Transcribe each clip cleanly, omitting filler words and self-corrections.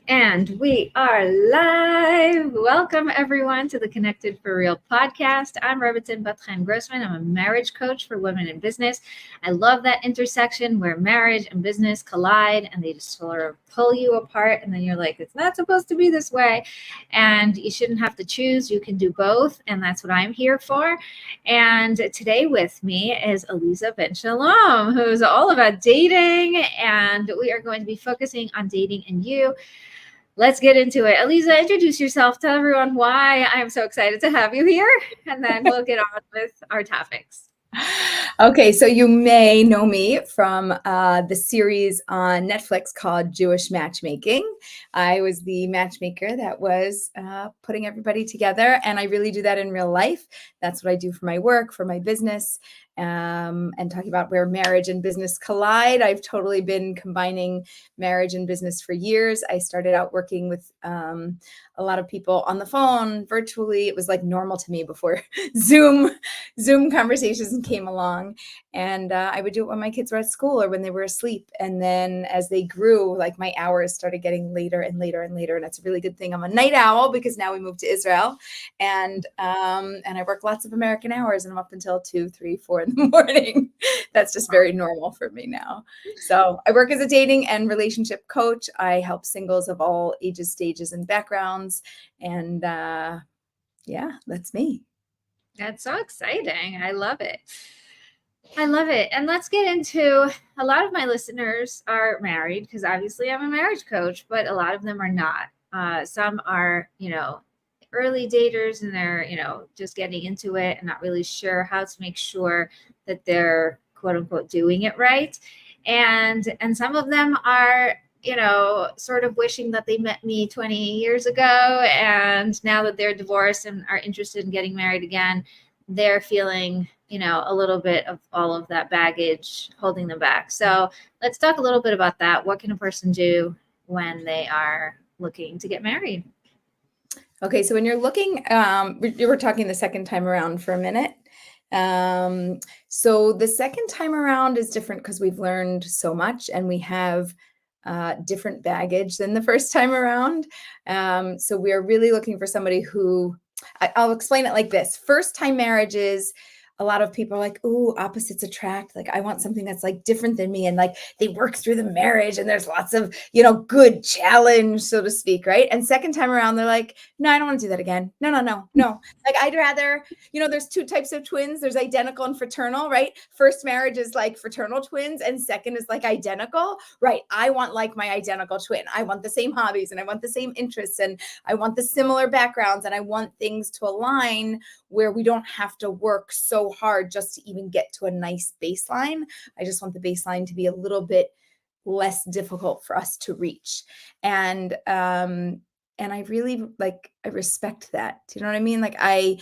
And we are live. Welcome, everyone, to the Connected for Real podcast. I'm Rebbetzin Bat-Chen Grossman. I'm a marriage coach for women in business. I love that intersection where marriage and business collide and they just sort of pull you apart. And then you're like, it's not supposed to be this way. And you shouldn't have to choose. You can do both. And that's what I'm here for. And today with me is Aleeza Ben Shalom, who's all about dating. And we are going to be focusing on dating and you. Let's get into it. Aleeza, introduce yourself. Tell everyone why I'm so excited to have you here, and then we'll get on with our topics. Okay, so you may know me from the series on Netflix called Jewish Matchmaking. I was the matchmaker that was putting everybody together, and I really do that in real life. That's what I do for my work, for my business, and talking about where marriage and business collide. I've totally been combining marriage and business for years. I started out working with a lot of people on the phone, virtually. It was like normal to me before Zoom conversations came along. And I would do it when my kids were at school or when they were asleep. And then as they grew, like my hours started getting later and later and later. And that's a really good thing. I'm a night owl because now we moved to Israel, and I work lots of American hours, and I'm up until 2, 3, 4 in the morning. That's just very normal for me now. So I work as a dating and relationship coach. I help singles of all ages, stages, and backgrounds. And yeah, that's me. That's so exciting. I love it. I love it. And let's get into, a lot of my listeners are married because obviously I'm a marriage coach, but a lot of them are not. Some are, early daters, and they're, just getting into it and not really sure how to make sure that they're quote unquote doing it right. And some of them are, sort of wishing that they met me 20 years ago. And now that they're divorced and are interested in getting married again, they're feeling, a little bit of all of that baggage holding them back. So let's talk a little bit about that. What can a person do when they are looking to get married? Okay, so when you're looking, you were talking the second time around for a minute. So the second time around is different because we've learned so much and we have different baggage than the first time around. So we are really looking for somebody who, I'll explain it like this. First time marriages, a lot of people are like, ooh, opposites attract. Like, I want something that's like different than me. And like, they work through the marriage and there's lots of, good challenge, so to speak. Right. And second time around, they're like, no, I don't want to do that again. No. Like, I'd rather, there's two types of twins. There's identical and fraternal, right? First marriage is like fraternal twins and second is like identical, right? I want like my identical twin. I want the same hobbies and I want the same interests and I want the similar backgrounds and I want things to align where we don't have to work so hard just to even get to a nice baseline. I just want the baseline to be a little bit less difficult for us to reach. And I really I respect that. Do you know what I mean? Like I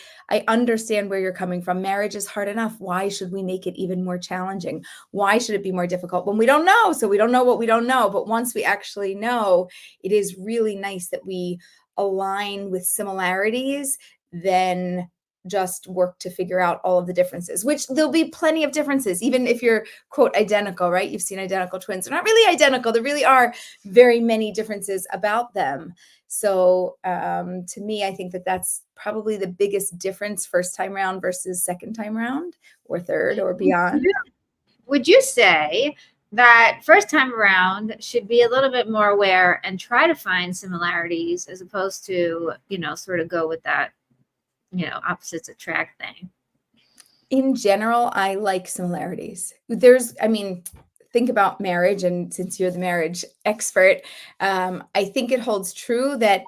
understand where you're coming from. Marriage is hard enough. Why should we make it even more challenging? Why should it be more difficult when we don't know? So we don't know what we don't know. But once we actually know, it is really nice that we align with similarities, then just work to figure out all of the differences, which there'll be plenty of differences, even if you're quote identical, right? You've seen identical twins. They're not really identical. There really are very many differences about them. So to me, I think that that's probably the biggest difference first time round versus second time round or third or beyond. Would you say that first time around should be a little bit more aware and try to find similarities as opposed to, sort of go with that opposites attract thing? In general, I like similarities. Think about marriage, and since you're the marriage expert, I think it holds true that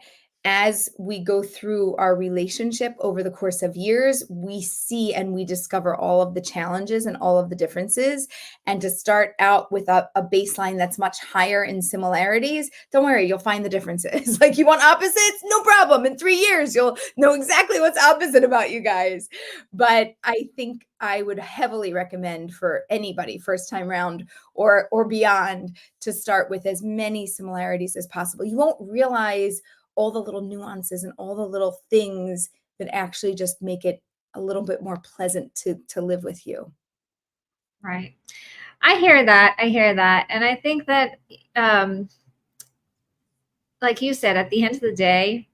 as we go through our relationship over the course of years, we see and we discover all of the challenges and all of the differences. And to start out with a baseline that's much higher in similarities, don't worry, you'll find the differences. Like, you want opposites? No problem. In 3 years, you'll know exactly what's opposite about you guys. But I think I would heavily recommend for anybody first time round or beyond to start with as many similarities as possible. You won't realize all the little nuances and all the little things that actually just make it a little bit more pleasant to live with you. Right. I hear that. And I think that like you said, at the end of the day,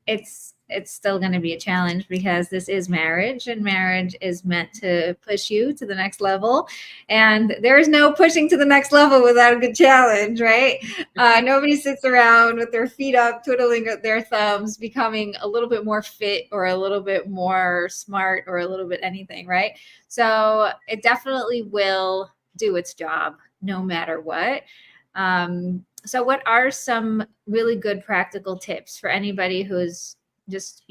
it's still going to be a challenge because this is marriage, and marriage is meant to push you to the next level, and there is no pushing to the next level without a good challenge, right? Nobody sits around with their feet up twiddling their thumbs becoming a little bit more fit or a little bit more smart or a little bit anything, right? So it definitely will do its job no matter what. So what are some really good practical tips for anybody who's just,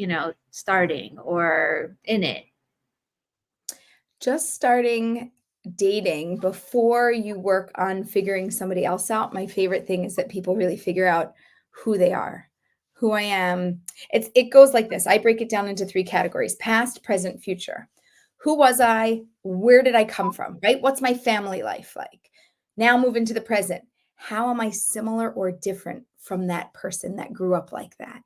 starting or in it? Just starting dating before you work on figuring somebody else out. My favorite thing is that people really figure out who they are, who I am. It goes like this. I break it down into 3 categories: past, present, future. Who was I? Where did I come from? Right? What's my family life like? Now move into the present. How am I similar or different from that person that grew up like that?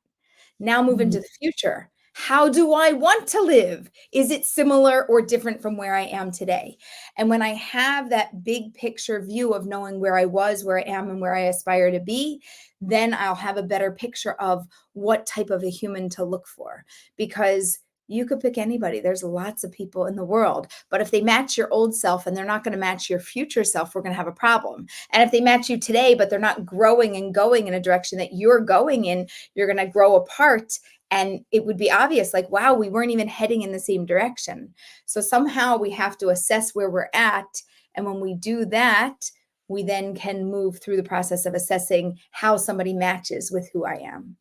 Now move into the future. How do I want to live? Is it similar or different from where I am today? And when I have that big picture view of knowing where I was, where I am, and where I aspire to be, then I'll have a better picture of what type of a human to look for. Because you could pick anybody. There's lots of people in the world. But if they match your old self and they're not going to match your future self, we're going to have a problem. And if they match you today, but they're not growing and going in a direction that you're going in, you're going to grow apart. And it would be obvious, like, wow, we weren't even heading in the same direction. So somehow we have to assess where we're at. And when we do that, we then can move through the process of assessing how somebody matches with who I am.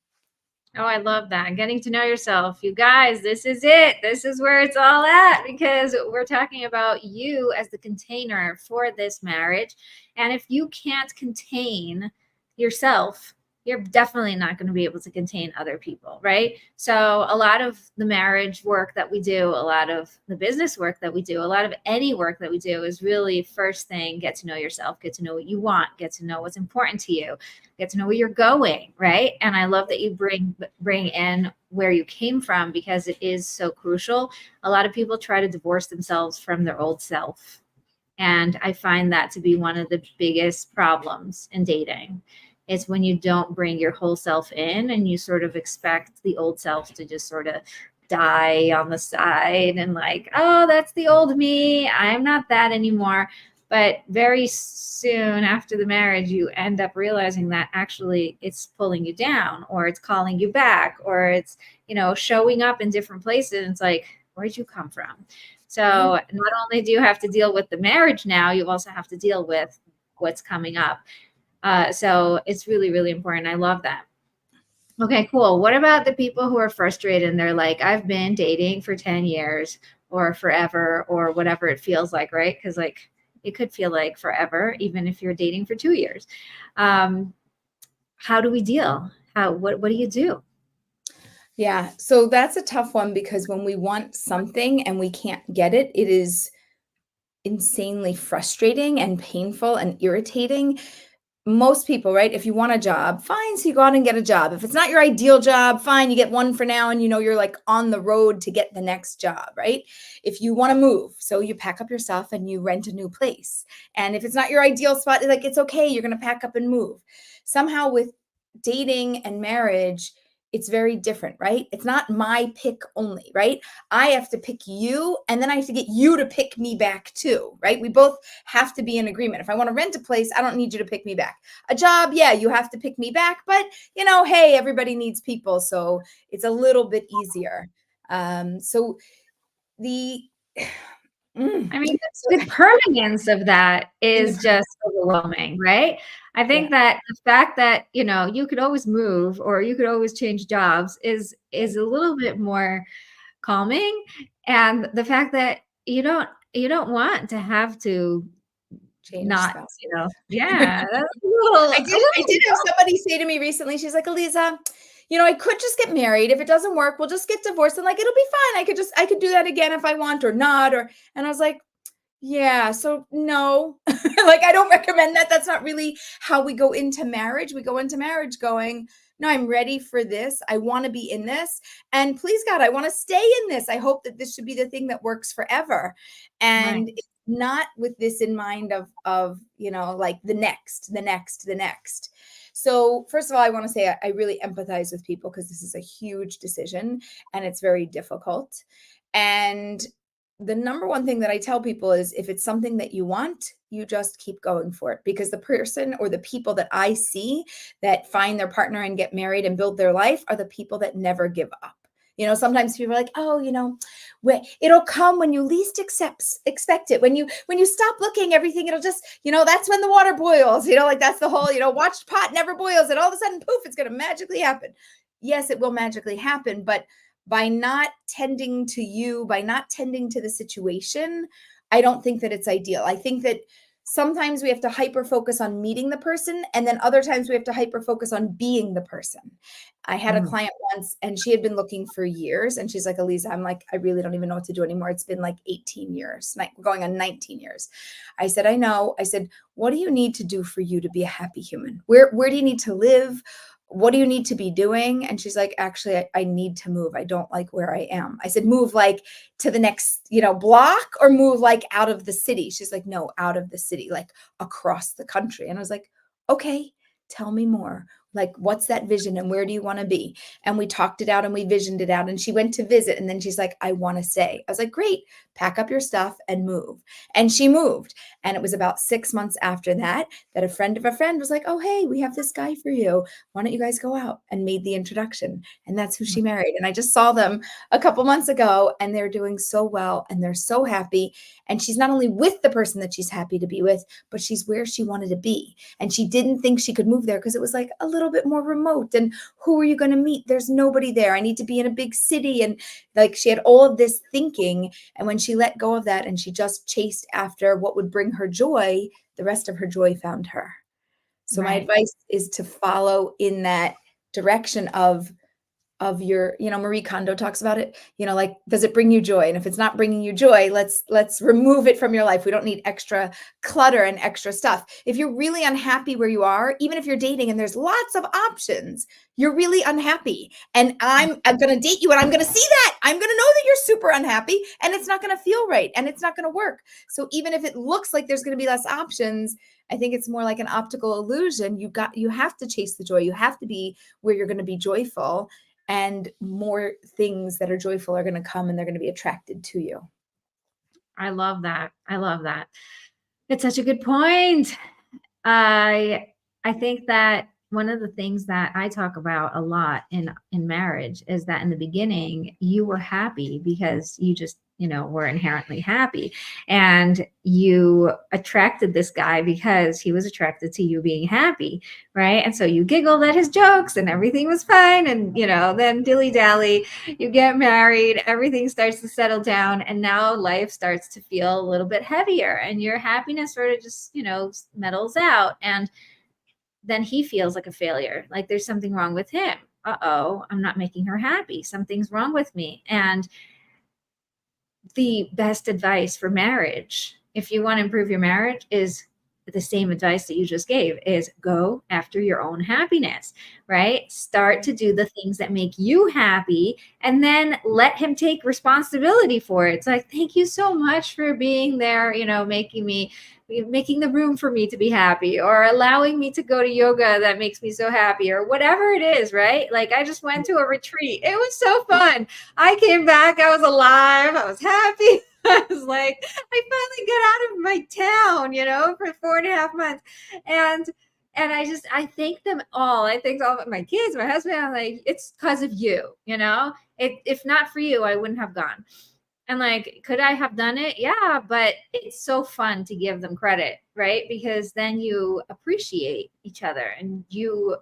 Oh, I love that. Getting to know yourself. You guys, this is it. This is where it's all at, because we're talking about you as the container for this marriage. And if you can't contain yourself, you're definitely not going to be able to contain other people, right? So a lot of the marriage work that we do, a lot of the business work that we do, a lot of any work that we do is really, first thing, get to know yourself, get to know what you want, get to know what's important to you, get to know where you're going, right? And I love that you bring in where you came from, because it is so crucial. A lot of people try to divorce themselves from their old self, and I find that to be one of the biggest problems in dating. It's when you don't bring your whole self in and you sort of expect the old self to just sort of die on the side and like, oh, that's the old me, I'm not that anymore. But very soon after the marriage, you end up realizing that actually it's pulling you down, or it's calling you back, or it's, showing up in different places. It's like, where'd you come from? So not only do you have to deal with the marriage now, you also have to deal with what's coming up. So it's really, really important. I love that. Okay, cool. What about the people who are frustrated and they're like, I've been dating for 10 years or forever or whatever it feels like, right? Because like it could feel like forever, even if you're dating for 2 years. How do we deal? What do you do? Yeah, so that's a tough one, because when we want something and we can't get it, it is insanely frustrating and painful and irritating. Most people, right? If you want a job, fine, so you go out and get a job. If it's not your ideal job, fine, you get one for now and you're like on the road to get the next job, right? If you want to move, so you pack up your stuff and you rent a new place. And if it's not your ideal spot, like, it's okay, you're going to pack up and move. Somehow with dating and marriage, it's very different, right? It's not my pick only, right? I have to pick you, and then I have to get you to pick me back too, right? We both have to be in agreement. If I want to rent a place, I don't need you to pick me back. A job, yeah, you have to pick me back, but hey, everybody needs people, so it's a little bit easier. So the I mean, the permanence of that is just overwhelming, right? I think that the fact that, you could always move or you could always change jobs is a little bit more calming. And the fact that you don't want to have to change not, spouse. yeah, that's a little, I did have somebody say to me recently, she's like, Aleeza, I could just get married. If it doesn't work, we'll just get divorced and like, it'll be fine. I could do that again if I want or not. And I was like, yeah, so no, like, I don't recommend that. That's not really how we go into marriage. We go into marriage going, no, I'm ready for this. I want to be in this. And please, God, I want to stay in this. I hope that this should be the thing that works forever. And right. it's not with this in mind of, like the next. So first of all, I want to say I really empathize with people because this is a huge decision and it's very difficult. And the number one thing that I tell people is if it's something that you want, you just keep going for it, because the person or the people that I see that find their partner and get married and build their life are the people that never give up. Sometimes people are like, oh, it'll come when you least expect it. When you stop looking, everything, it'll just, that's when the water boils, like that's the whole, watch pot never boils. And all of a sudden, poof, it's going to magically happen. Yes, it will magically happen. But by not tending to you, by not tending to the situation, I don't think that it's ideal. I think that sometimes we have to hyper focus on meeting the person, and then other times we have to hyper focus on being the person. I had a client once and she had been looking for years, and she's like, Aleeza, I'm like, I really don't even know what to do anymore. It's been like 18 years, we're going on 19 years. I said, I know. I said, what do you need to do for you to be a happy human? Where do you need to live? What do you need to be doing? And she's like, actually, I need to move. I don't like where I am. I said, move like to the next, block, or move like out of the city. She's like, no, out of the city, like across the country. And I was like, okay, tell me more. Like, what's that vision and where do you want to be? And we talked it out and we visioned it out, and she went to visit, and then she's like, I want to stay. I was like, great, pack up your stuff and move. And she moved. And it was about 6 months after that a friend of a friend was like, oh, hey, we have this guy for you. Why don't you guys go out? And made the introduction. And that's who she married. And I just saw them a couple months ago, and they're doing so well and they're so happy. And she's not only with the person that she's happy to be with, but she's where she wanted to be. And she didn't think she could move there because it was like a little bit more remote. And who are you going to meet? There's nobody there. I need to be in a big city. And like, she had all of this thinking. And when she let go of that and she just chased after what would bring her joy, the rest of her joy found her. So my advice is to follow in that direction of your, Marie Kondo talks about it, like, does it bring you joy? And if it's not bringing you joy, let's remove it from your life. We don't need extra clutter and extra stuff. If you're really unhappy where you are, even if you're dating and there's lots of options, you're really unhappy. And I'm going to date you and I'm going to see that. I'm going to know that you're super unhappy, and it's not going to feel right and it's not going to work. So even if it looks like there's going to be less options, I think it's more like an optical illusion. You have to chase the joy. You have to be where you're going to be joyful. And more things that are joyful are going to come, and they're going to be attracted to you. I love that. I love that. It's such a good point. I think that one of the things that I talk about a lot in marriage is that in the beginning, you were happy because you just, were inherently happy, and you attracted this guy because he was attracted to you being happy. Right. And so you giggled at his jokes and everything was fine. And, then dilly dally, you get married, everything starts to settle down. And now life starts to feel a little bit heavier, and your happiness sort of just, mellows out. And then he feels like a failure, like there's something wrong with him. Uh-oh, I'm not making her happy. Something's wrong with me. And the best advice for marriage, if you want to improve your marriage, is the same advice that you just gave, is go after your own happiness, right? Start to do the things that make you happy, and then let him take responsibility for it. It's like, thank you so much for being there, making the room for me to be happy, or allowing me to go to yoga that makes me so happy, or whatever it is, right? Like, I just went to a retreat. It was so fun. I came back. I was alive. I was happy. I was like, I finally got out of my town, for 4.5 months. And I thank them all. I thank all of my kids, my husband. I'm like, it's because of you, if not for you, I wouldn't have gone. And like, could I have done it? Yeah, but it's so fun to give them credit, right? Because then you appreciate each other, and you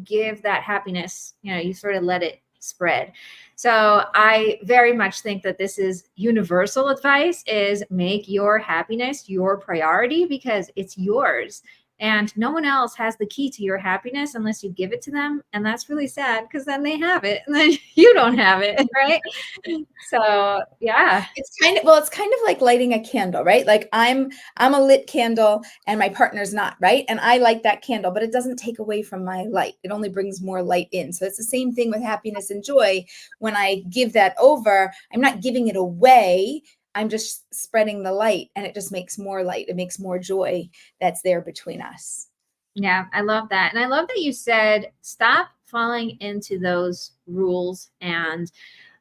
give that happiness, you sort of let it spread. So I very much think that this is universal advice, is make your happiness your priority, because it's yours. And no one else has the key to your happiness unless you give it to them. And that's really sad, because then they have it and then you don't have it, right? So yeah. It's kind of like lighting a candle, right? Like I'm a lit candle and my partner's not, right? And I light that candle, but it doesn't take away from my light. It only brings more light in. So it's the same thing with happiness and joy. When I give that over, I'm not giving it away. I'm just spreading the light, and it just makes more light. It makes more joy that's there between us. Yeah, I love that. And I love that you said stop falling into those rules and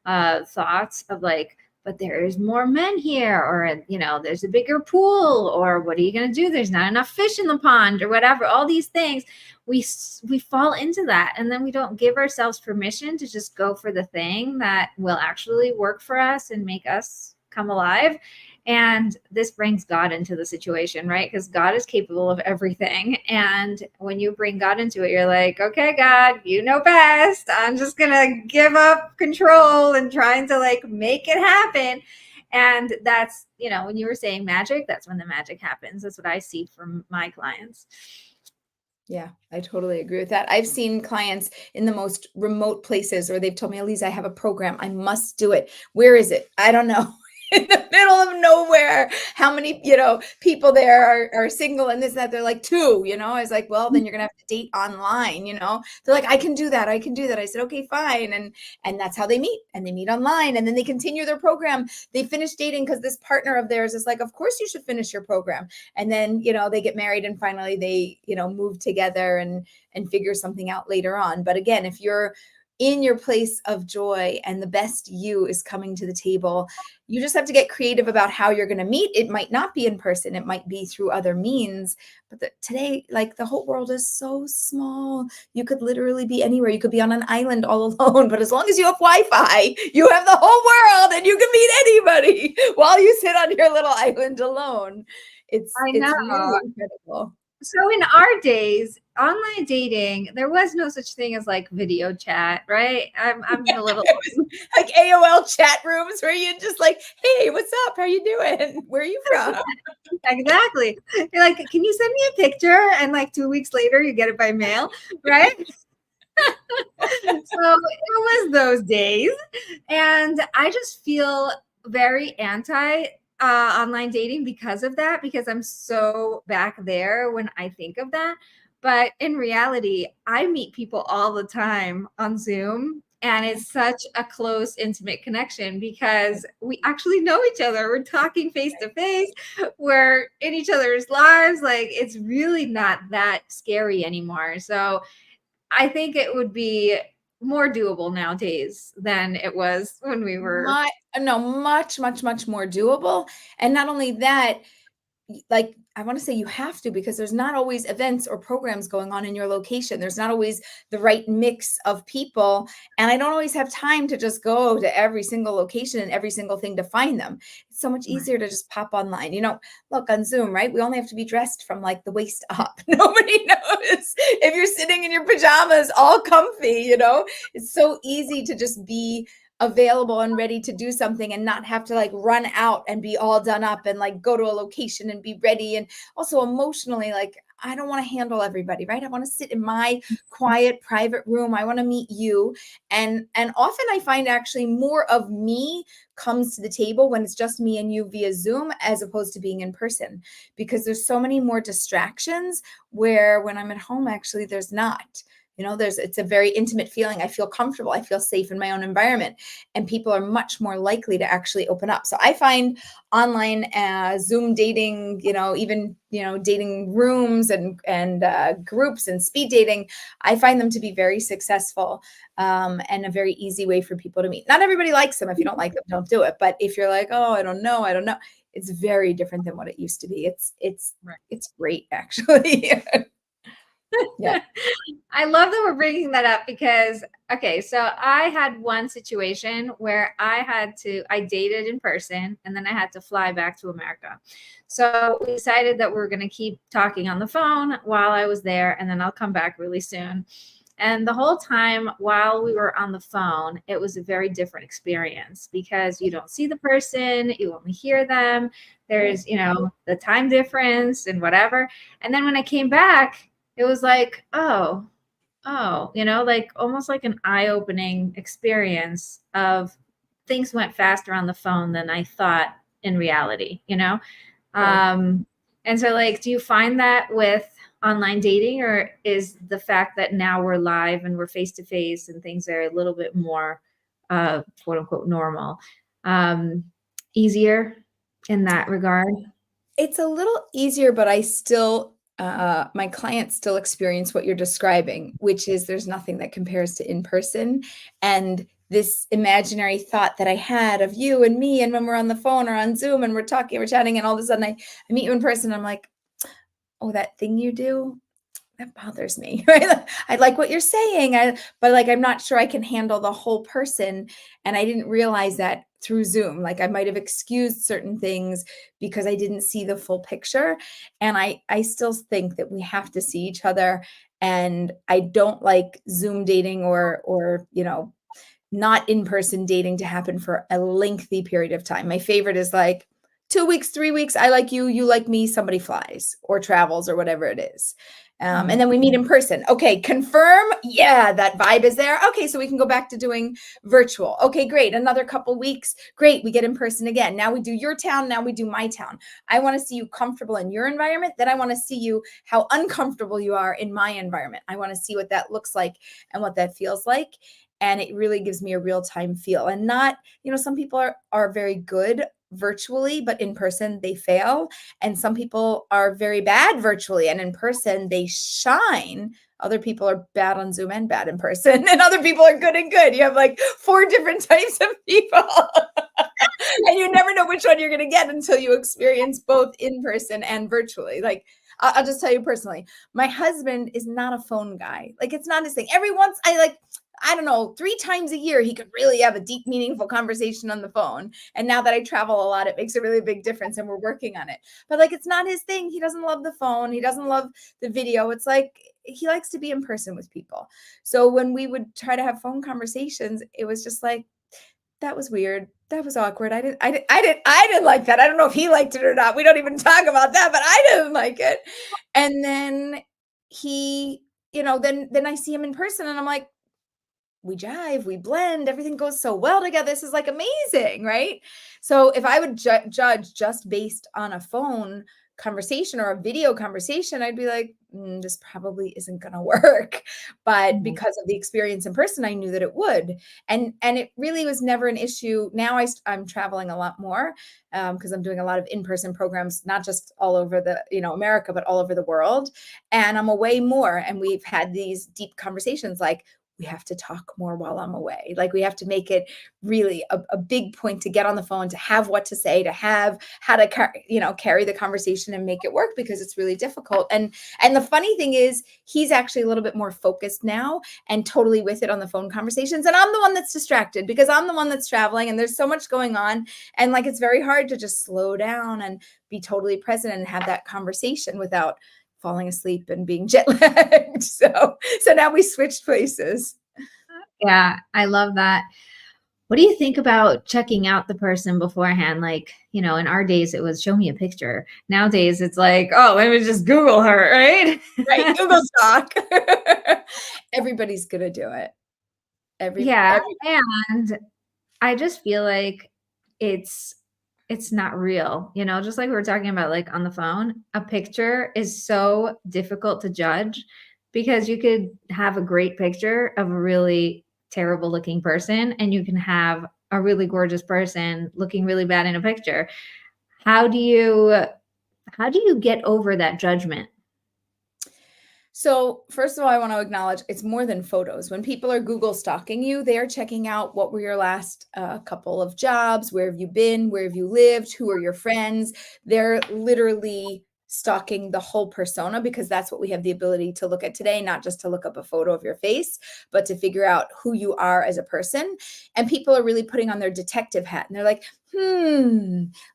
thoughts of like, but there's more men here, or there's a bigger pool, or what are you going to do? There's not enough fish in the pond, or whatever. All these things, we fall into that, and then we don't give ourselves permission to just go for the thing that will actually work for us and make us come alive. And this brings God into the situation, right? Because God is capable of everything. And when you bring God into it, you're like, okay, God, you know best. I'm just going to give up control and trying to like make it happen. And that's, when you were saying magic, that's when the magic happens. That's what I see from my clients. Yeah, I totally agree with that. I've seen clients in the most remote places, or they've told me, Aleeza, I have a program. I must do it. Where is it? I don't know. In the middle of nowhere. How many, people there are single and this, that? They're like, 2, I was like, well, then you're gonna have to date online, They're like, I can do that. I can do that. I said, okay, fine. And that's how they meet. And they meet online, and then they continue their program. They finish dating because this partner of theirs is like, of course you should finish your program. And then, they get married, and finally they, move together and figure something out later on. But again, if you're in your place of joy and the best you is coming to the table, you just have to get creative about how you're going to meet. It might not be in person. It might be through other means. But today, like, the whole world is so small. You could literally be anywhere. You could be on an island all alone. But as long as you have Wi-Fi, you have the whole world and you can meet anybody while you sit on your little island alone. It's I really know. incredible. So in our days, online dating, there was no such thing as like video chat, right? I'm a little It was like AOL chat rooms where you just like, hey, what's up? How you doing? Where are you from? exactly. You're like, can you send me a picture? And like 2 weeks later, you get it by mail, right? So it was those days, and I just feel very anti online dating because of that, because I'm so back there when I think of that. But in reality, I meet people all the time on Zoom, and it's such a close, intimate connection because we actually know each other. We're talking face to face. We're in each other's lives. Like, it's really not that scary anymore. So I think it would be more doable nowadays than it was when we were. Much, much, much more doable. And not only that, like, I want to say you have to, because there's not always events or programs going on in your location. There's not always the right mix of people. And I don't always have time to just go to every single location and every single thing to find them. It's so much easier to just pop online. Look on Zoom, right? We only have to be dressed from like the waist up. Nobody knows if you're sitting in your pajamas, all comfy, It's so easy to just be available and ready to do something and not have to like run out and be all done up and like go to a location and be ready. And also emotionally, like, I don't want to handle everybody, right? I want to sit in my quiet private room. I want to meet you. And often I find actually more of me comes to the table when it's just me and you via Zoom, as opposed to being in person, because there's so many more distractions, where when I'm at home, actually there's not. It's a very intimate feeling. I feel comfortable. I feel safe in my own environment, and people are much more likely to actually open up. So I find online Zoom dating, even, dating rooms and groups and speed dating, I find them to be very successful, and a very easy way for people to meet. Not everybody likes them. If you don't like them, don't do it. But if you're like, oh, I don't know, it's very different than what it used to be. It's great, actually. Yeah. I love that we're bringing that up because, okay, so I had one situation where I dated in person, and then I had to fly back to America. So we decided that we were going to keep talking on the phone while I was there, and then I'll come back really soon. And the whole time while we were on the phone, it was a very different experience because you don't see the person, you only hear them. There's, the time difference and whatever. And then when I came back, it was like, oh, like almost like an eye-opening experience of things went faster on the phone than I thought in reality. And so, like, do you find that with online dating, or is the fact that now we're live and we're face to face and things are a little bit more quote unquote normal, easier in that regard? It's a little easier, but I still my clients still experience what you're describing, which is there's nothing that compares to in person. And this imaginary thought that I had of you and me, and when we're on the phone or on Zoom and we're talking, we're chatting, and all of a sudden I meet you in person, I'm like, oh, that thing you do, that bothers me, right? I like what you're saying, but like, I'm not sure I can handle the whole person. And I didn't realize that through Zoom. Like I might have excused certain things because I didn't see the full picture. And I still think that we have to see each other. And I don't like Zoom dating or, not in-person dating to happen for a lengthy period of time. My favorite is like 2 weeks, 3 weeks. I like you, you like me, somebody flies or travels or whatever it is. And then we meet in person. Okay, confirm. Yeah, that vibe is there. Okay, so we can go back to doing virtual. Okay, great. Another couple weeks. Great, we get in person again. Now we do your town. Now we do my town. I want to see you comfortable in your environment. Then I want to see you how uncomfortable you are in my environment. I want to see what that looks like and what that feels like. And it really gives me a real-time feel. And not, some people are very good virtually, but in person they fail. And some people are very bad virtually, and in person they shine. Other people are bad on Zoom and bad in person, and other people are good and good. You have like 4 different types of people. And you never know which one you're going to get until you experience both in person and virtually. Like, I'll just tell you personally, my husband is not a phone guy. Like, it's not his thing. Every once I don't know, 3 times a year, he could really have a deep, meaningful conversation on the phone. And now that I travel a lot, it makes a really big difference, and we're working on it. But like, it's not his thing. He doesn't love the phone. He doesn't love the video. It's like, he likes to be in person with people. So when we would try to have phone conversations, it was just like, that was weird. That was awkward. I didn't like that. I don't know if he liked it or not. We don't even talk about that, but I didn't like it. And then he, then I see him in person, and I'm like, we jive, we blend, everything goes so well together. This is like amazing, right? So if I would judge just based on a phone conversation or a video conversation, I'd be like, this probably isn't going to work. But because of the experience in person, I knew that it would. And it really was never an issue. Now I'm traveling a lot more because I'm doing a lot of in-person programs, not just all over the, America, but all over the world. And I'm away more. And we've had these deep conversations like, we have to talk more while I'm away. Like, we have to make it really a big point to get on the phone, to have what to say, to have how to carry the conversation and make it work, because it's really difficult. And the funny thing is, he's actually a little bit more focused now and totally with it on the phone conversations. And I'm the one that's distracted because I'm the one that's traveling and there's so much going on. And like, it's very hard to just slow down and be totally present and have that conversation without falling asleep and being jet lagged. So now we switched places. Yeah, I love that. What do you think about checking out the person beforehand? Like, in our days, it was show me a picture. Nowadays, it's like, oh, let me just Google her, right? Right. Google Stock. Everybody's going to do it. And I just feel like it's not real, just like we were talking about, like on the phone, a picture is so difficult to judge because you could have a great picture of a really terrible looking person, and you can have a really gorgeous person looking really bad in a picture. How do you get over that judgment? So first of all, I want to acknowledge it's more than photos. When people are Google stalking you, they are checking out what were your last couple of jobs, where have you been, where have you lived, who are your friends. They're literally stalking the whole persona, because that's what we have the ability to look at today, not just to look up a photo of your face, but to figure out who you are as a person. And people are really putting on their detective hat, and they're like,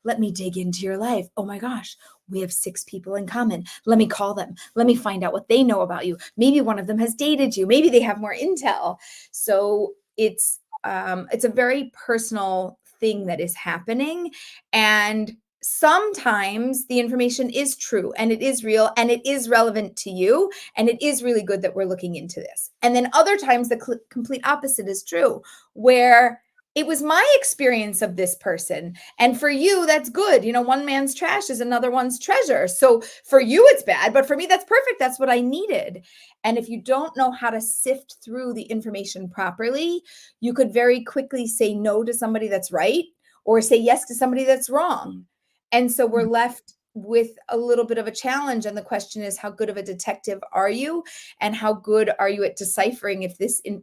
let me dig into your life. Oh my gosh, we have 6 people in common. Let me call them. Let me find out what they know about you. Maybe one of them has dated you. Maybe they have more intel. So it's a very personal thing that is happening. And sometimes the information is true and it is real and it is relevant to you. And it is really good that we're looking into this. And then other times the complete opposite is true, where it was my experience of this person. And for you, that's good. One man's trash is another one's treasure. So for you, it's bad, but for me, that's perfect. That's what I needed. And if you don't know how to sift through the information properly, you could very quickly say no to somebody that's right or say yes to somebody that's wrong. And so we're left with a little bit of a challenge. And the question is, how good of a detective are you? And how good are you at deciphering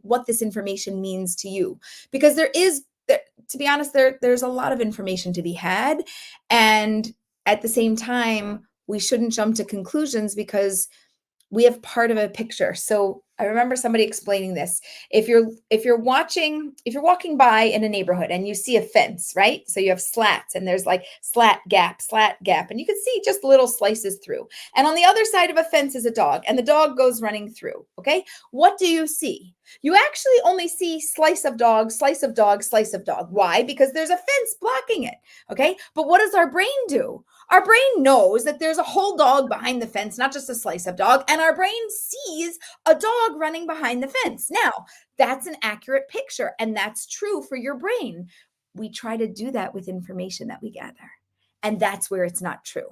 what this information means to you? Because to be honest, there's a lot of information to be had. And at the same time, we shouldn't jump to conclusions because we have part of a picture. So I remember somebody explaining this. If you're walking by in a neighborhood and you see a fence, right? So you have slats and there's like slat, gap, and you can see just little slices through. And on the other side of a fence is a dog and the dog goes running through. Okay. What do you see? You actually only see slice of dog, slice of dog, slice of dog. Why? Because there's a fence blocking it. Okay. But what does our brain do? Our brain knows that there's a whole dog behind the fence, not just a slice of dog. And our brain sees a dog running behind the fence. Now, that's an accurate picture, and that's true for your brain. We try to do that with information that we gather. And that's where it's not true.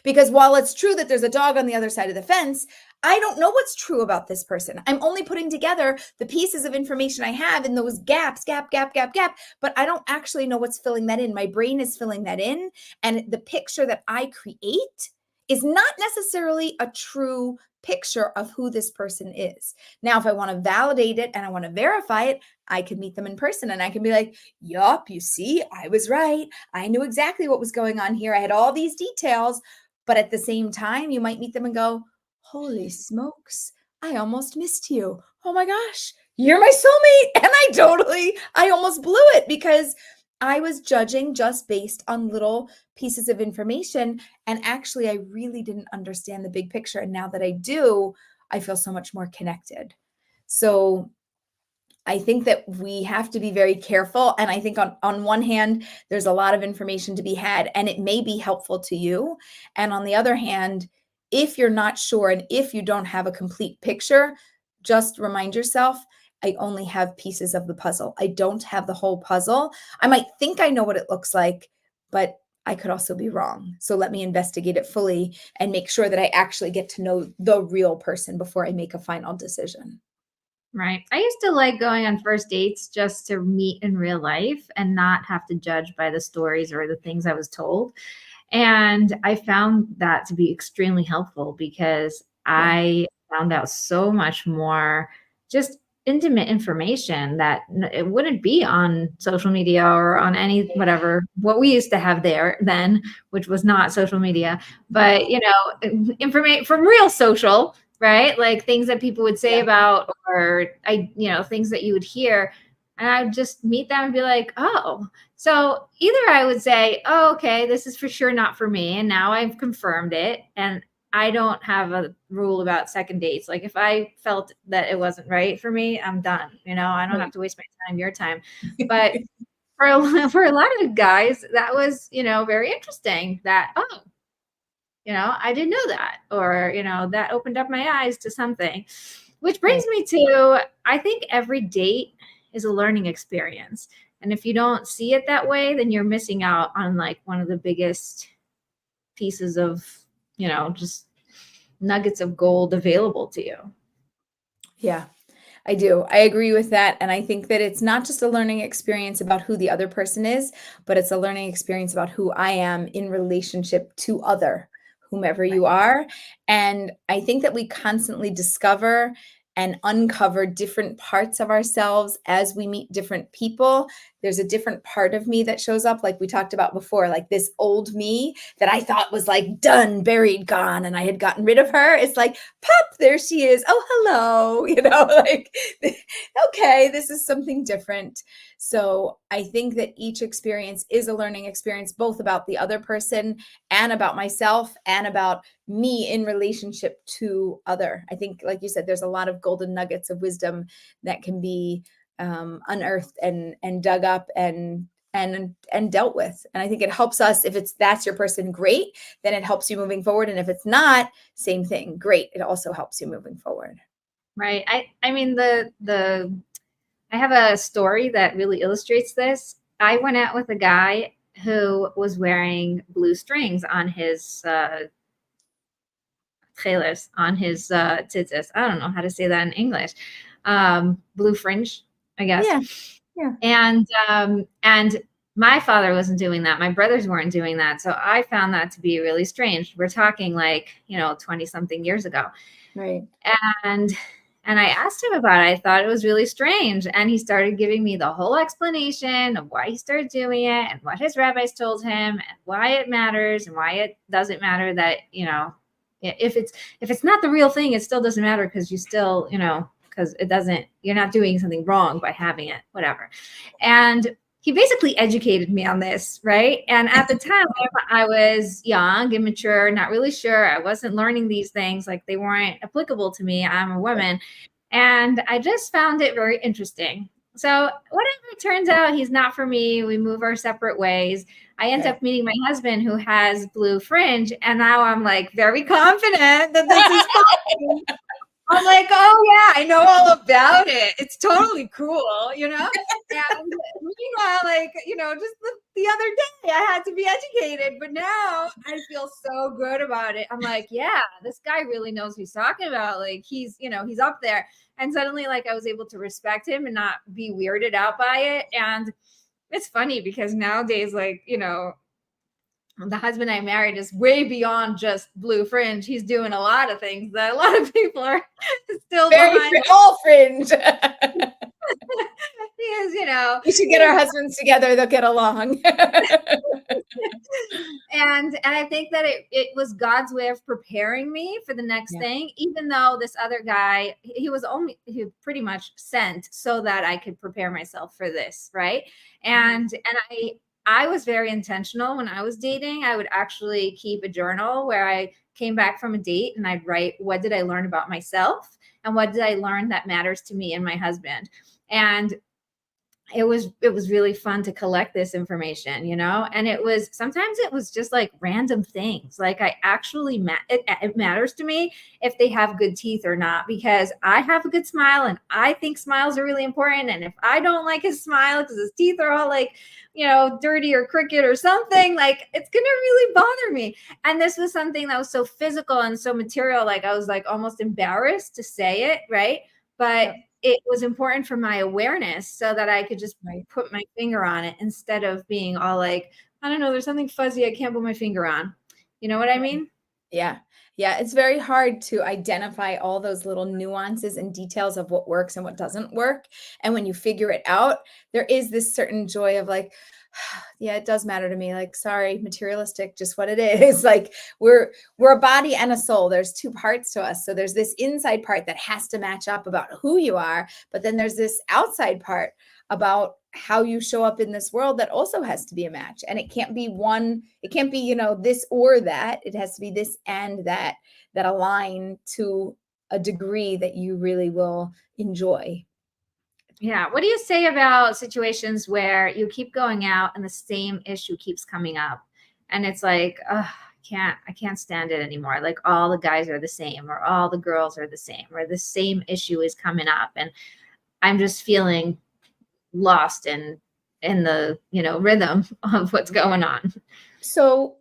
Because while it's true that there's a dog on the other side of the fence, I don't know what's true about this person. I'm only putting together the pieces of information I have in those gaps, gap, but I don't actually know what's filling that in. My brain is filling that in. And the picture that I create is not necessarily a true picture of who this person is. Now, if I want to validate it and I want to verify it, I can meet them in person and I can be like, yup, you see, I was right. I knew exactly what was going on here. I had all these details. But at the same time, you might meet them and go, holy smokes, I almost missed you. Oh my gosh, you're my soulmate. And I almost blew it because I was judging just based on little pieces of information. And actually, I really didn't understand the big picture. And now that I do, I feel so much more connected. So I think that we have to be very careful. And I think on one hand, there's a lot of information to be had and it may be helpful to you. And on the other hand, if you're not sure and if you don't have a complete picture, just remind yourself, I only have pieces of the puzzle. I don't have the whole puzzle. I might think I know what it looks like, but I could also be wrong. So let me investigate it fully and make sure that I actually get to know the real person before I make a final decision. Right. I used to like going on first dates just to meet in real life and not have to judge by the stories or the things I was told. And I found that to be extremely helpful because I found out so much more just intimate information that it wouldn't be on social media or on any whatever what we used to have there then, which was not social media, but information from real social, right? Like things that people would say about, or things that you would hear. And I would just meet them and be like, oh, so either I would say, oh, okay, this is for sure not for me. And now I've confirmed it. And I don't have a rule about second dates. Like if I felt that it wasn't right for me, I'm done. I don't have to waste my time, your time. But for a lot of guys, that was, very interesting that, oh, I didn't know that, or, that opened up my eyes to something, which brings me to, I think every date is a learning experience. And if you don't see it that way, then you're missing out on like one of the biggest pieces of, just nuggets of gold available to you. Yeah, I do. I agree with that. And I think that it's not just a learning experience about who the other person is, but it's a learning experience about who I am in relationship to whomever you are. And I think that we constantly discover and uncover different parts of ourselves as we meet different people. There's a different part of me that shows up, like we talked about before, like this old me that I thought was like done, buried, gone, and I had gotten rid of her. It's like, pop, there she is. Oh, hello. Like, okay, this is something different. So I think that each experience is a learning experience, both about the other person and about myself and about me in relationship to other. I think, like you said, there's a lot of golden nuggets of wisdom that can be unearthed and dug up and dealt with. And I think it helps us. If that's your person, great, then it helps you moving forward. And if it's not, same thing, great, it also helps you moving forward. Right. I mean, I have a story that really illustrates this. I went out with a guy who was wearing blue strings on his trailers, on his tzitzis. I don't know how to say that in English. Blue fringe, I guess. Yeah. And my father wasn't doing that. My brothers weren't doing that. So I found that to be really strange. We're talking like, 20 something years ago. Right. And I asked him about it. I thought it was really strange. And he started giving me the whole explanation of why he started doing it and what his rabbis told him and why it matters and why it doesn't matter that, if it's not the real thing, it still doesn't matter because you still, because you're not doing something wrong by having it, whatever. And he basically educated me on this, right? And at the time, I was young, immature, not really sure. I wasn't learning these things, like they weren't applicable to me. I'm a woman. And I just found it very interesting. So whatever, it turns out he's not for me. We move our separate ways. I end up meeting my husband who has blue fringe. And now I'm like very confident that this is fine. I'm like, oh yeah, I know all about it. It's totally cool, And meanwhile, like, just the other day I had to be educated, but now I feel so good about it. I'm like, yeah, this guy really knows what he's talking about. Like he's up there. And suddenly like I was able to respect him and not be weirded out by it. And it's funny because nowadays, like, the husband I married is way beyond just blue fringe. He's doing a lot of things that a lot of people are still very behind. all fringe. He is, We should get our husbands together. They'll get along. And I think that it was God's way of preparing me for the next thing, even though this other guy, he pretty much sent so that I could prepare myself for this. Right. And I was very intentional when I was dating. I would actually keep a journal where I came back from a date and I'd write, what did I learn about myself? And what did I learn that matters to me and my husband? And it was really fun to collect this information, and sometimes it was just like random things. Like I actually, it matters to me if they have good teeth or not, because I have a good smile and I think smiles are really important. And if I don't like his smile because his teeth are all like, dirty or crooked or something, like it's going to really bother me. And this was something that was so physical and so material. Like I was like almost embarrassed to say it. Right. But it was important for my awareness so that I could just put my finger on it instead of being all like, I don't know, there's something fuzzy I can't put my finger on. You know what I mean? Yeah. Yeah. It's very hard to identify all those little nuances and details of what works and what doesn't work. And when you figure it out, there is this certain joy of like, yeah, it does matter to me. Like, sorry, materialistic, just what it is. Like we're a body and a soul. There's two parts to us. So there's this inside part that has to match up about who you are. But then there's this outside part about how you show up in this world that also has to be a match. And it can't be this or that. It has to be this and that align to a degree that you really will enjoy. Yeah. What do you say about situations where you keep going out and the same issue keeps coming up? And it's like, I can't stand it anymore. Like all the guys are the same, or all the girls are the same, or the same issue is coming up. And I'm just feeling lost in the, rhythm of what's going on. So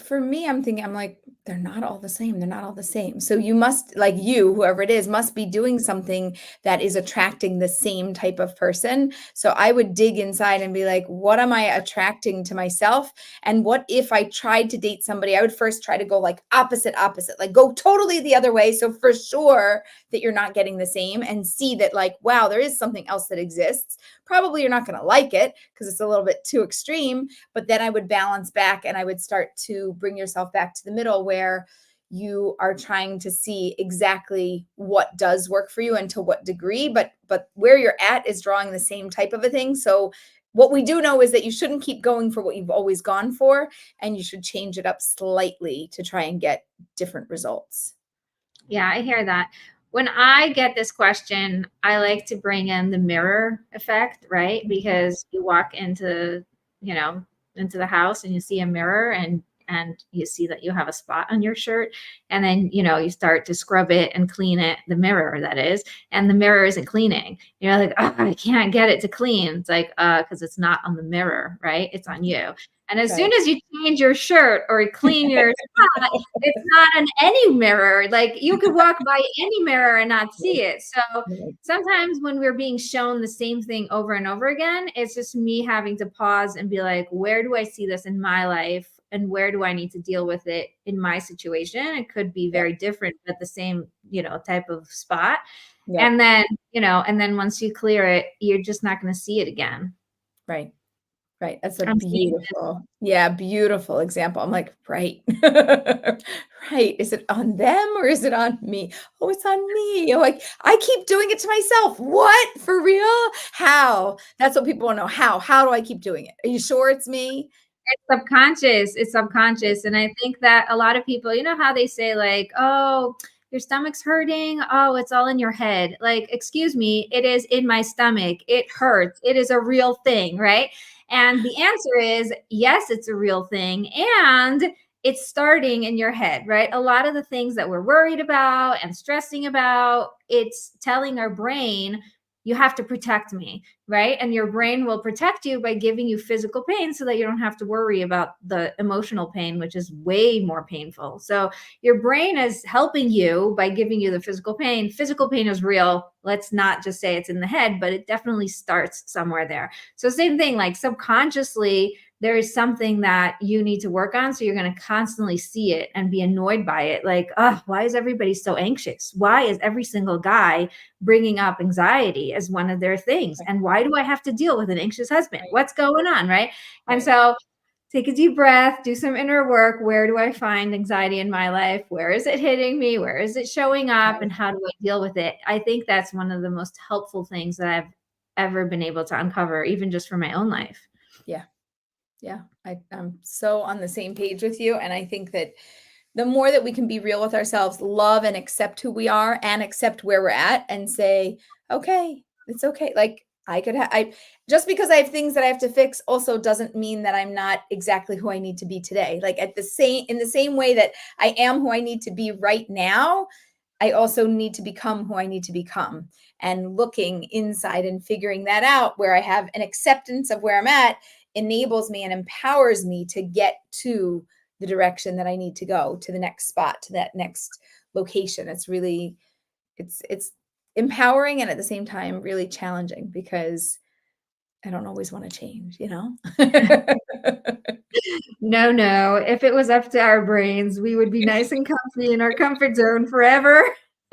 for me, I'm like, they're not all the same. They're not all the same. So you must, like whoever it is, must be doing something that is attracting the same type of person. So I would dig inside and be like, what am I attracting to myself? And what if I tried to date somebody? I would first try to go like opposite, like go totally the other way. So for sure that you're not getting the same, and see that like, wow, there is something else that exists. Probably you're not going to like it because it's a little bit too extreme, but then I would balance back and I would start to bring yourself back to the middle where you are trying to see exactly what does work for you and to what degree, but where you're at is drawing the same type of a thing. So what we do know is that you shouldn't keep going for what you've always gone for, and you should change it up slightly to try and get different results. Yeah, I hear that. When I get this question, I like to bring in the mirror effect, right? Because you walk into the house and you see a mirror and you see that you have a spot on your shirt, and then, you start to scrub it and clean it, the mirror that is, and the mirror isn't cleaning. You're like, oh, I can't get it to clean. It's like, because it's not on the mirror, right? It's on you. And as soon Right. as you change your shirt or clean your spot, it's not in any mirror. Like you could walk by any mirror and not see it. So Right. sometimes when we're being shown the same thing over and over again, it's just me having to pause and be like, where do I see this in my life? And where do I need to deal with it in my situation? It could be Yep. very different, but the same, type of spot. Yep. And then, and then once you clear it, you're just not going to see it again. Right. Right. That's a I'm seeing this. beautiful example. I'm like, right. Right. Is it on them or is it on me? Oh, it's on me. Oh, like I keep doing it to myself. What? For real? How? That's what people want to know. How? How do I keep doing it? Are you sure it's me? It's subconscious. And I think that a lot of people, you know how they say like, oh, your stomach's hurting. Oh, it's all in your head. Like, excuse me, it is in my stomach. It hurts. It is a real thing, right? And the answer is yes, it's a real thing. And it's starting in your head, right? A lot of the things that we're worried about and stressing about, it's telling our brain, you have to protect me, right? And your brain will protect you by giving you physical pain so that you don't have to worry about the emotional pain, which is way more painful. So your brain is helping you by giving you the physical pain. Physical pain is real. Let's not just say it's in the head, but it definitely starts somewhere there. So same thing, like subconsciously, there is something that you need to work on. So you're going to constantly see it and be annoyed by it. Like, oh, why is everybody so anxious? Why is every single guy bringing up anxiety as one of their things? Right. And why do I have to deal with an anxious husband? Right. What's going on? Right. And Right. so take a deep breath, do some inner work. Where do I find anxiety in my life? Where is it hitting me? Where is it showing up? Right. And how do I deal with it? I think that's one of the most helpful things that I've ever been able to uncover, even just for my own life. Yeah. Yeah. I'm so on the same page with you. And I think that the more that we can be real with ourselves, love and accept who we are and accept where we're at and say, okay, it's okay. Like I just because I have things that I have to fix also doesn't mean that I'm not exactly who I need to be today. Like in the same way that I am who I need to be right now, I also need to become who I need to become. And looking inside and figuring that out where I have an acceptance of where I'm at enables me and empowers me to get to the direction that I need to go, to the next spot, to that next location. It's really it's empowering and at the same time really challenging because I don't always want to change, you know? No. If it was up to our brains, we would be nice and comfy in our comfort zone forever.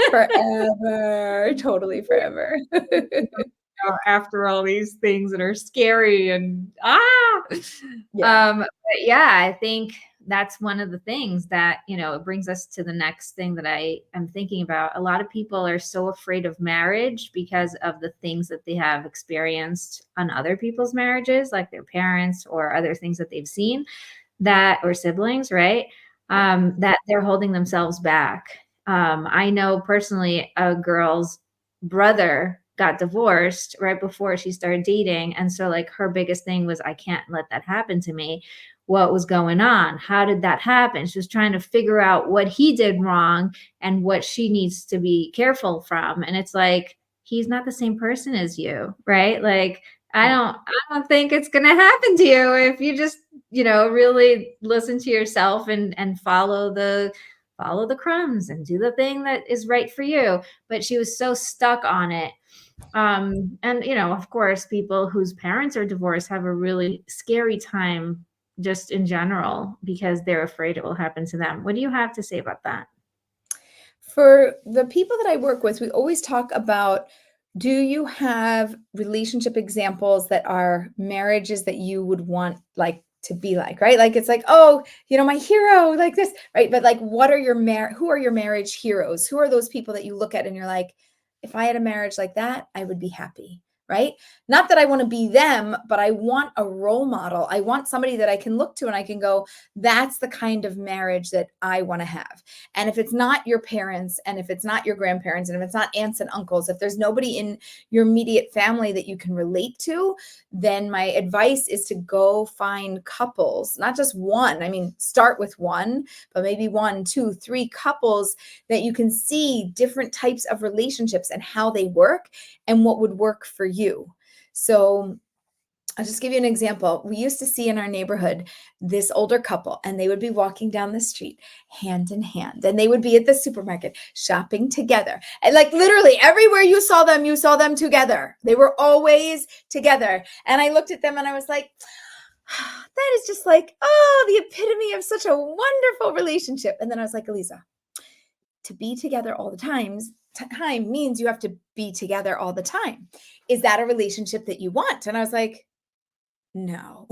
Forever, totally forever. After all these things that are scary and Yeah. but yeah, I think that's one of the things that it brings us to the next thing that I am thinking about. A lot of people are so afraid of marriage because of the things that they have experienced on other people's marriages, like their parents or other things that they've seen, that or siblings, right? That they're holding themselves back. I know personally a girl's brother got divorced right before she started dating. And so like her biggest thing was, I can't let that happen to me. What was going on? How did that happen? She was trying to figure out what he did wrong and what she needs to be careful from. And it's like, he's not the same person as you, right? Like, Right. I don't think it's going to happen to you if you just, really listen to yourself and follow the crumbs and do the thing that is right for you. But she was so stuck on it. And of course, people whose parents are divorced have a really scary time just in general because they're afraid it will happen to them. What do you have to say about that? For the people that I work with, we always talk about, do you have relationship examples that are marriages that you would want like to be like, right? Like it's like, oh, my hero, like this, right? But like, what are who are your marriage heroes? Who are those people that you look at and you're like, if I had a marriage like that, I would be happy, right? Not that I want to be them, but I want a role model. I want somebody that I can look to and I can go, that's the kind of marriage that I want to have. And if it's not your parents, and if it's not your grandparents, and if it's not aunts and uncles, if there's nobody in your immediate family that you can relate to, then my advice is to go find couples, not just one. I mean, start with one, but maybe 1, 2, 3 couples that you can see different types of relationships and how they work and what would work for you. So I'll just give you an example. We used to see in our neighborhood this older couple, and they would be walking down the street hand in hand, and they would be at the supermarket shopping together. And like literally everywhere you saw them together. They were always together. And I looked at them and I was like, that is just like, oh, the epitome of such a wonderful relationship. And then I was like, Aleeza, to be together all the time means you have to be together all the time. Is that a relationship that you want? And I was like, no.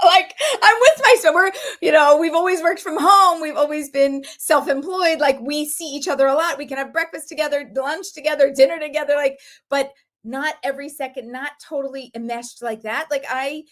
Like I'm with my summer, we've always worked from home. We've always been self-employed. Like we see each other a lot. We can have breakfast together, lunch together, dinner together, but not every second, not totally enmeshed like that. Like I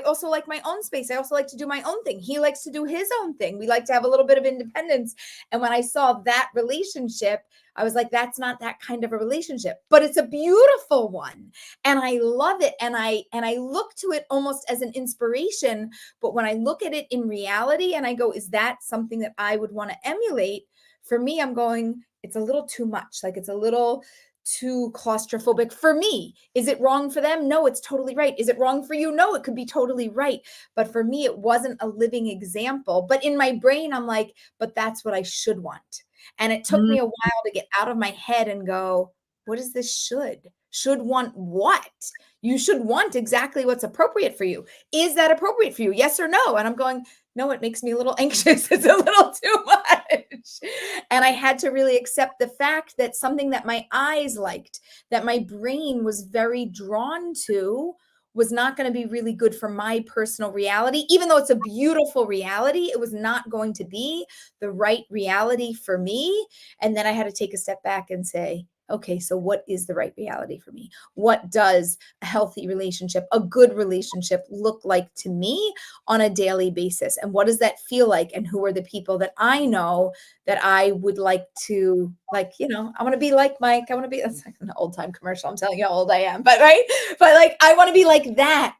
also like my own space. I also like to do my own thing. He likes to do his own thing. We like to have a little bit of independence. And when I saw that relationship, I was like, that's not that kind of a relationship, but it's a beautiful one. And I love it. And I look to it almost as an inspiration. But when I look at it in reality and I go, is that something that I would want to emulate? For me, I'm going, it's a little too much. Like it's a little too claustrophobic for me. Is it wrong for them? No, it's totally right. Is it wrong for you? No, it could be totally right. But for me, it wasn't a living example. But in my brain, I'm like, but that's what I should want. And it took me a while to get out of my head and go, what is this should? Should want what? You should want exactly what's appropriate for you. Is that appropriate for you? Yes or no? And I'm going, no, it makes me a little anxious. It's a little too much. And I had to really accept the fact that something that my eyes liked, that my brain was very drawn to, was not going to be really good for my personal reality. Even though it's a beautiful reality, it was not going to be the right reality for me. And then I had to take a step back and say, okay, so what is the right reality for me? What does a healthy relationship, a good relationship look like to me on a daily basis? And what does that feel like? And who are the people that I know that I would like to, I want to be like Mike. I want to be, that's like an old time commercial. I'm telling you how old I am, but right. But like, I want to be like that.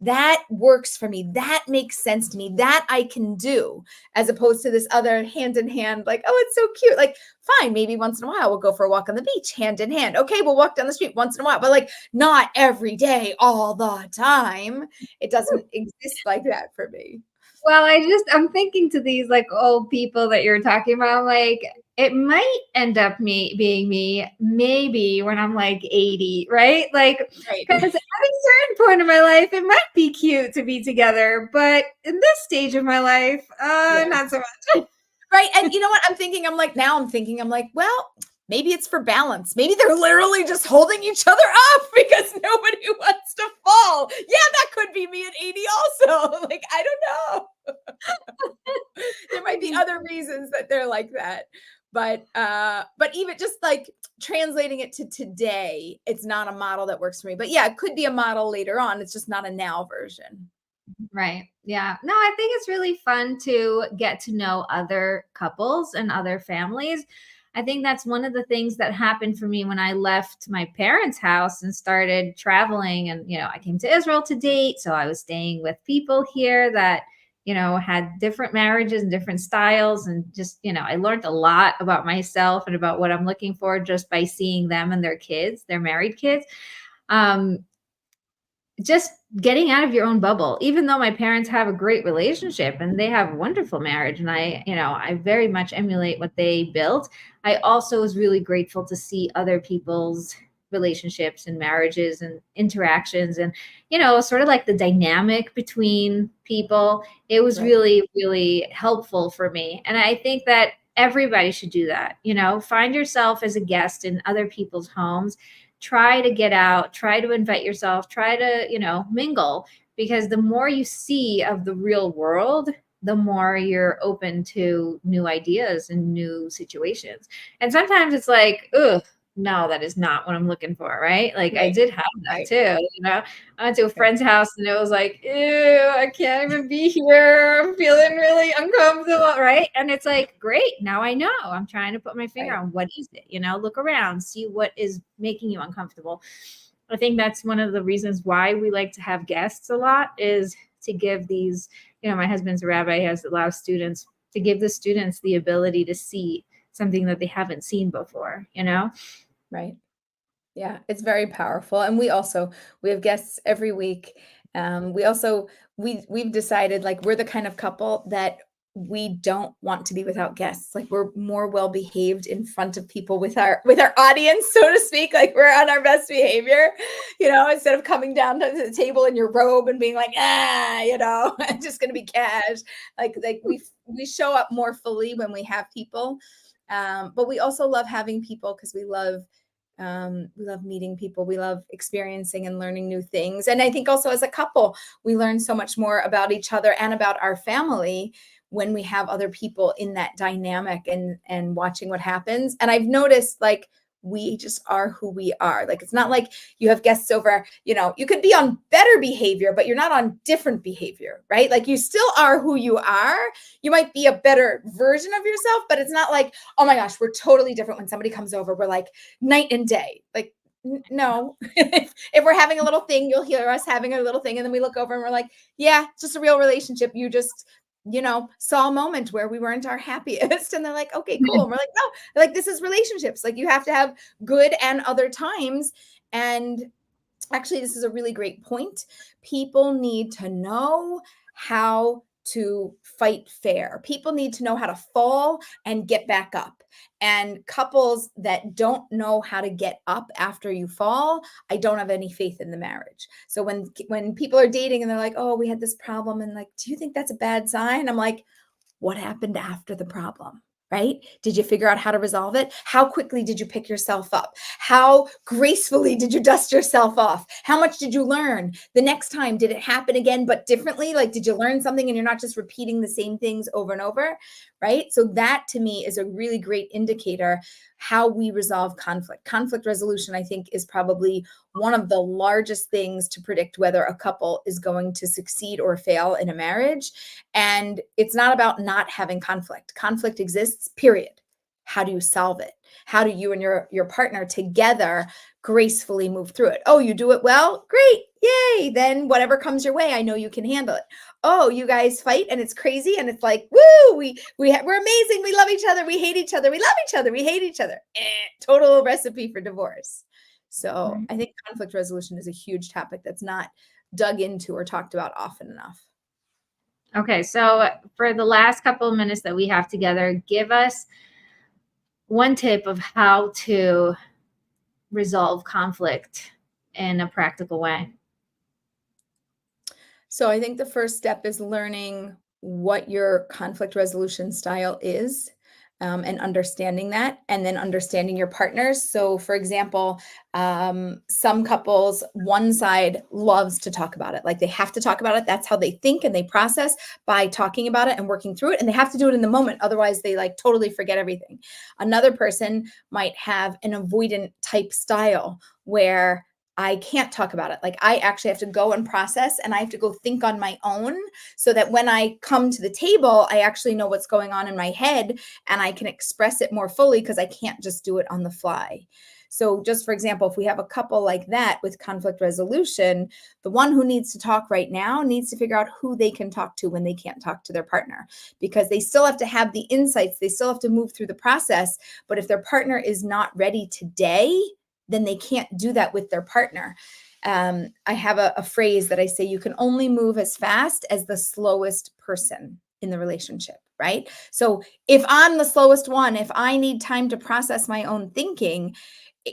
That works for me. That makes sense to me. That I can do, as opposed to this other hand in hand, like, oh, it's so cute. Like, fine, maybe once in a while we'll go for a walk on the beach, hand in hand. Okay, we'll walk down the street once in a while, but like not every day, all the time. It doesn't exist like that for me. Well, I'm thinking to these like old people that you're talking about, like it might end up being me maybe when I'm like 80, right? Like, because at a certain point in my life, it might be cute to be together, but in this stage of my life, not so much. Right. And you know what I'm thinking? I'm like, well, maybe it's for balance. Maybe they're literally just holding each other up because nobody wants to fall. Yeah, that could be me at 80 also. Like, I don't know. There might be other reasons that they're like that. But even just like translating it to today, it's not a model that works for me. But yeah, it could be a model later on. It's just not a now version. Right. Yeah. No, I think it's really fun to get to know other couples and other families. I think that's one of the things that happened for me when I left my parents' house and started traveling. And, I came to Israel to date. So I was staying with people here that, had different marriages and different styles. And just, I learned a lot about myself and about what I'm looking for just by seeing them and their kids, their married kids. Just getting out of your own bubble, even though my parents have a great relationship and they have a wonderful marriage. And I very much emulate what they built. I also was really grateful to see other people's relationships and marriages and interactions and, sort of like the dynamic between people. It was really, really helpful for me. And I think that everybody should do that. Find yourself as a guest in other people's homes. Try to get out, try to invite yourself, try to, mingle, because the more you see of the real world, the more you're open to new ideas and new situations. And sometimes it's like, ugh, no, that is not what I'm looking for, right? Like I did have that too, I went to a friend's house and it was like, ew, I can't even be here. I'm feeling really uncomfortable, right? And it's like, great, now I know. I'm trying to put my finger on what is it, look around, see what is making you uncomfortable. I think that's one of the reasons why we like to have guests a lot, is to give these, my husband's a rabbi, he has a lot of students, to give the students the ability to see something that they haven't seen before, Right. Yeah, it's very powerful. And we have guests every week. We also we've decided like we're the kind of couple that we don't want to be without guests. Like we're more well behaved in front of people with our audience, so to speak. Like we're on our best behavior, instead of coming down to the table in your robe and being like, I'm just gonna be cash. Like we show up more fully when we have people. But we also love having people because we love meeting people. We love experiencing and learning new things. And I think also as a couple, we learn so much more about each other and about our family when we have other people in that dynamic and watching what happens. And I've noticed like we just are who we are. Like it's not like you have guests over, you could be on better behavior, but you're not on different behavior, right? Like you still are who you are. You might be a better version of yourself, but it's not like, oh my gosh, we're totally different when somebody comes over. We're like night and day. Like, no. If we're having a little thing, you'll hear us having a little thing. And then we look over and we're like, yeah, it's just a real relationship. You just saw a moment where we weren't our happiest. And they're like, okay, cool. And we're like, no, like this is relationships. Like you have to have good and other times. And actually, this is a really great point. People need to know how to fight fair. People need to know how to fall and get back up. And couples that don't know how to get up after you fall, I don't have any faith in the marriage. So when people are dating and they're like, oh, we had this problem, and like, do you think that's a bad sign? I'm like, what happened after the problem? Right? Did you figure out how to resolve it? How quickly did you pick yourself up? How gracefully did you dust yourself off? How much did you learn? The next time, did it happen again, but differently? Like, did you learn something and you're not just repeating the same things over and over? Right? So that to me is a really great indicator how we resolve conflict. Conflict resolution, I think, is probably one of the largest things to predict whether a couple is going to succeed or fail in a marriage. And it's not about not having conflict. Conflict exists, period. How do you solve it? How do you and your partner together gracefully move through it? Oh, you do it well? Great. Yay. Then whatever comes your way, I know you can handle it. Oh, you guys fight and it's crazy and it's like, woo, we're amazing. We love each other. We hate each other. We love each other. We hate each other. Total recipe for divorce. So I think conflict resolution is a huge topic that's not dug into or talked about often enough. Okay, so for the last couple of minutes that we have together, give us one tip of how to resolve conflict in a practical way. So I think the first step is learning what your conflict resolution style is. And understanding that, and then understanding your partners. So for example, some couples, one side loves to talk about it. Like they have to talk about it. That's how they think and they process, by talking about it and working through it. And they have to do it in the moment. Otherwise they like totally forget everything. Another person might have an avoidant type style where I can't talk about it. Like I actually have to go and process, and I have to go think on my own, so that when I come to the table, I actually know what's going on in my head and I can express it more fully, because I can't just do it on the fly. So just for example, if we have a couple like that with conflict resolution, the one who needs to talk right now needs to figure out who they can talk to when they can't talk to their partner, because they still have to have the insights. They still have to move through the process. But if their partner is not ready today, then they can't do that with their partner. I have a phrase that I say, you can only move as fast as the slowest person in the relationship, right? So if I'm the slowest one, if I need time to process my own thinking,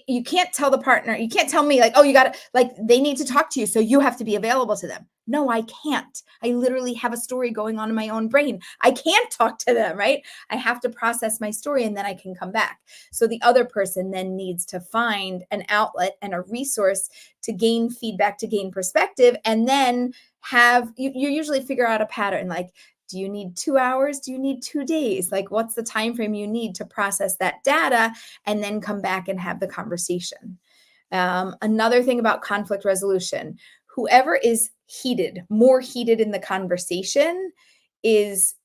you can't tell the partner, you can't tell me like, oh, you got to, like, they need to talk to you, so you have to be available to them. No, I can't. I literally have a story going on in my own brain. I can't talk to them, right? I have to process my story and then I can come back. So the other person then needs to find an outlet and a resource to gain feedback, to gain perspective, and then you usually figure out a pattern. Like, do you need 2 hours? Do you need 2 days? Like, what's the time frame you need to process that data and then come back and have the conversation? Another thing about conflict resolution, whoever is more heated in the conversation is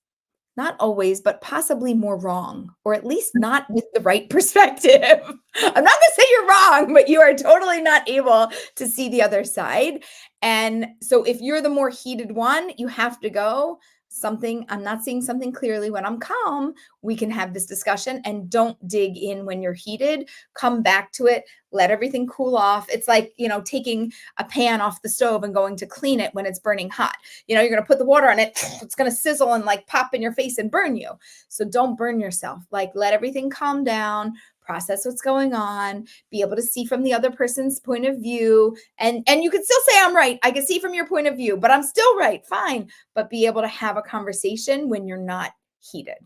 not always, but possibly more wrong, or at least not with the right perspective. I'm not going to say you're wrong, but you are totally not able to see the other side. And so if you're the more heated one, you have to go, I'm not seeing something clearly. When I'm calm, we can have this discussion, and don't dig in when you're heated. Come back to it, let everything cool off. It's like, taking a pan off the stove and going to clean it when it's burning hot. You're going to put the water on it. It's going to sizzle and like pop in your face and burn you. So don't burn yourself. Like, let everything calm down, process what's going on, be able to see from the other person's point of view. And you could still say, I'm right. I can see from your point of view, but I'm still right. Fine. But be able to have a conversation when you're not heated.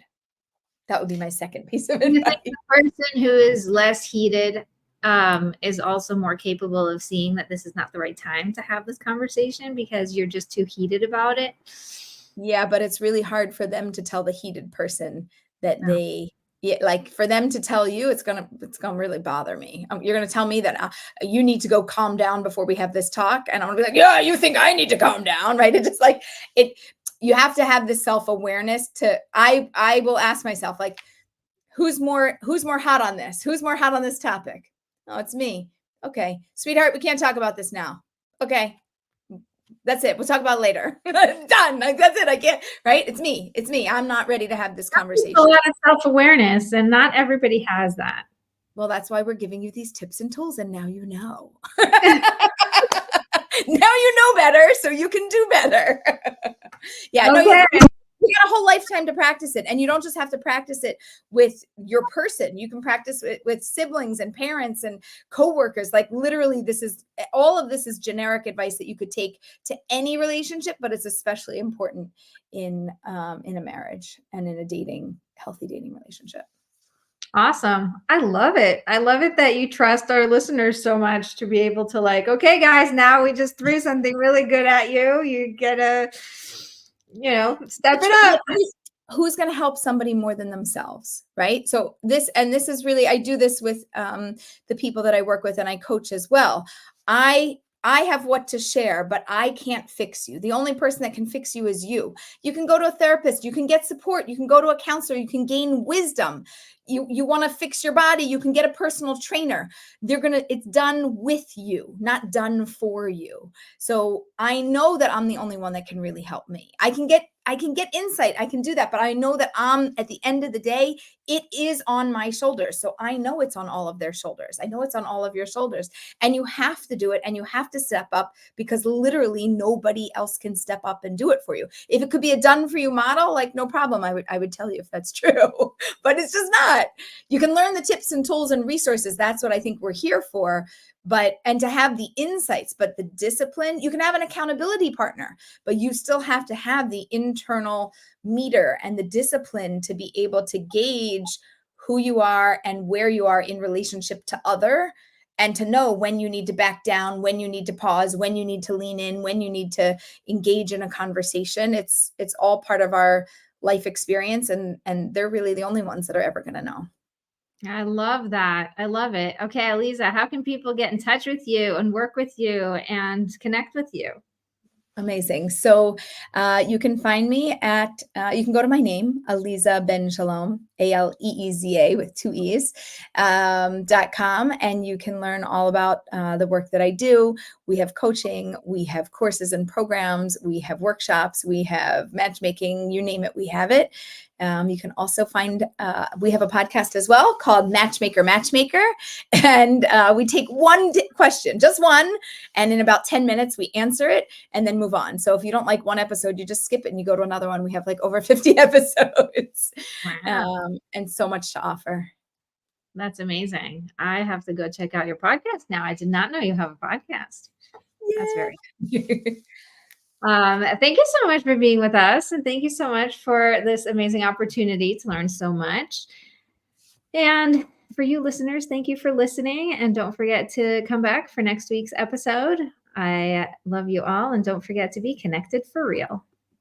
That would be my second piece of advice. You think the person who is less heated is also more capable of seeing that this is not the right time to have this conversation because you're just too heated about it? Yeah, but it's really hard for them to tell the heated person that like for them to tell you, it's gonna really bother me. You're gonna tell me that you need to go calm down before we have this talk, and I'm gonna be like, yeah, you think I need to calm down, right? It's just like it. You have to have this self-awareness to. I will ask myself, like, who's more hot on this? Who's more hot on this topic? Oh, it's me. Okay, sweetheart, we can't talk about this now. Okay. That's it. We'll talk about it later. Done. Like, that's it. I can't, right? It's me. I'm not ready to have this conversation. A lot of self-awareness, and not everybody has that. Well, that's why we're giving you these tips and tools, and now you know. Now you know better, so you can do better. Yeah, okay. No, you got a whole lifetime to practice it, and you don't just have to practice it with your person. You can practice it with siblings and parents and coworkers. Like, literally, all of this is generic advice that you could take to any relationship, but it's especially important in a marriage and in a healthy dating relationship. Awesome. I love it. I love it that you trust our listeners so much to be able to, like, okay, guys, now we just threw something really good at you. You get a, step it up. Who's going to help somebody more than themselves, right? So this is really, I do this with the people that I work with and I coach as well. I have what to share, but I can't fix you. The only person that can fix you is you. You can go to a therapist, you can get support, you can go to a counselor, you can gain wisdom. You want to fix your body, you can get a personal trainer. It's done with you, not done for you. So I know that I'm the only one that can really help me. I can get insight, I can do that, but I know that at the end of the day, it is on my shoulders. So I know it's on all of their shoulders. I know it's on all of your shoulders, and you have to do it, and you have to step up, because literally nobody else can step up and do it for you. If it could be a done for you model, like, no problem. I would tell you if that's true, but it's just not. You can learn the tips and tools and resources. That's what I think we're here for. And to have the insights, but the discipline, you can have an accountability partner, but you still have to have the internal meter and the discipline to be able to gauge who you are and where you are in relationship to other, and to know when you need to back down, when you need to pause, when you need to lean in, when you need to engage in a conversation. It's all part of our life experience, and they're really the only ones that are ever going to know. I love that. I love it. Okay, Aleeza, how can people get in touch with you and work with you and connect with you? Amazing. So you can find me you can go to my name, Aleeza Ben Shalom, ALEEZA with 2 E's, .com, and you can learn all about the work that I do. We have coaching, we have courses and programs, we have workshops, we have matchmaking, you name it, we have it. You can also find, we have a podcast as well called Matchmaker, and we take one question, just one, and in about 10 minutes we answer it and then move on. So if you don't like one episode, you just skip it and you go to another one. We have like over 50 episodes. Wow. And so much to offer. That's amazing. I have to go check out your podcast now. I did not know you have a podcast. Yeah. That's very good. Thank you so much for being with us, and thank you so much for this amazing opportunity to learn so much. And for you listeners, thank you for listening, and don't forget to come back for next week's episode. I love you all, and don't forget to be connected for real.